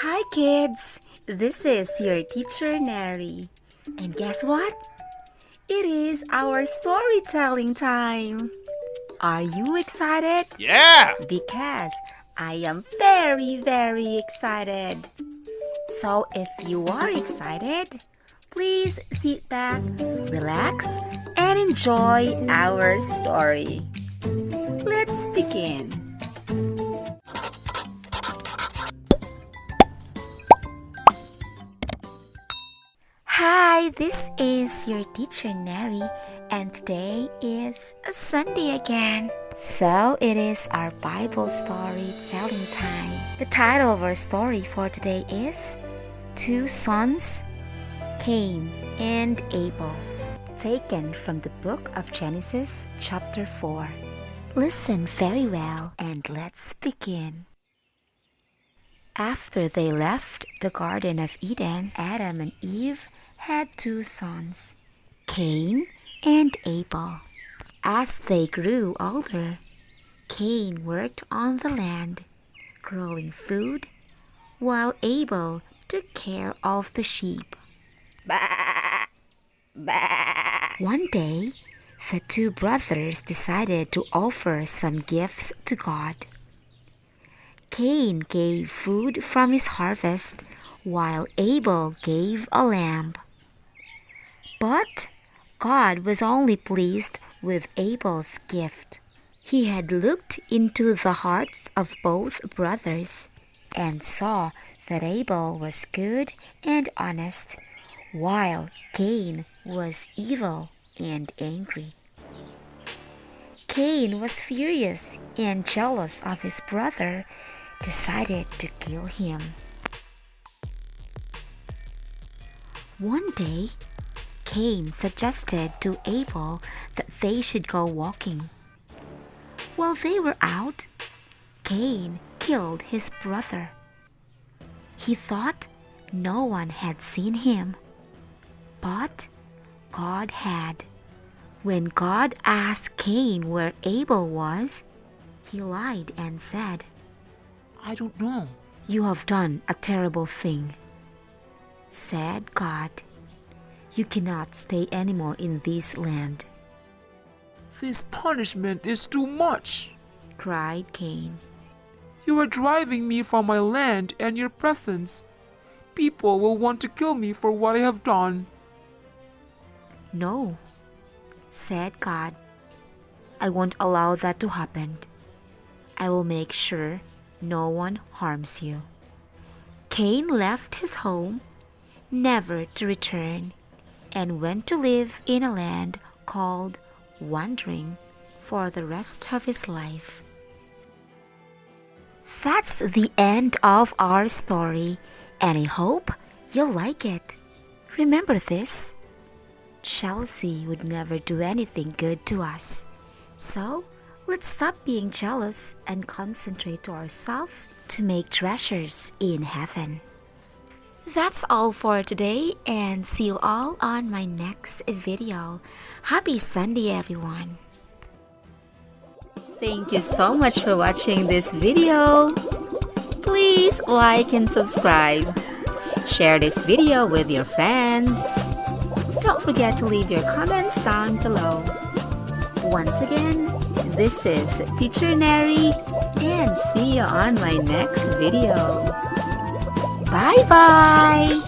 Hi kids, this is your teacher Nhery. And guess what? It is our storytelling time. Are you excited? Yeah! Because I am very excited. So if you are excited, please sit back, relax, and enjoy our story. Let's begin. Hi, this is your teacher Nhery, and today is a Sunday again. So it is our Bible storytelling time. The title of our story for today is Two Sons, Cain and Abel, taken from the book of Genesis chapter 4. Listen very well and let's begin. After they left the Garden of Eden, Adam and Eve had two sons, Cain and Abel. As they grew older, Cain worked on the land, growing food, while Abel took care of the sheep. Bah! Bah! One day, the two brothers decided to offer some gifts to God. Cain gave food from his harvest, while Abel gave a lamb. But God was only pleased with Abel's gift. He had looked into the hearts of both brothers and saw that Abel was good and honest, while Cain was evil and angry. Cain was furious and jealous of his brother, decided to kill him. One day, Cain suggested to Abel that they should go walking. While they were out, Cain killed his brother. He thought no one had seen him, but God had. When God asked Cain where Abel was, he lied and said, I don't know. "You have done a terrible thing," said God. "You cannot stay anymore in this land." This punishment is too much. Cried Cain. You are driving me from my land and your presence. People will want to kill me for what I have done. "No," said God. "I won't allow that to happen. I will make sure no one harms you." Cain left his home, never to return, and went to live in a land called Wandering for the rest of his life. That's the end of our story, and I hope you'll like it. Remember this: jealousy would never do anything good to us. So let's stop being jealous and concentrate to ourselves to make treasures in heaven. That's all for today, and see you all on my next video. Happy Sunday, everyone. Thank you so much for watching this video. Please like and subscribe. Share this video with your friends. Don't forget to leave your comments down below. Once again, this is Teacher Nhery, and see you on my next video. Bye-bye!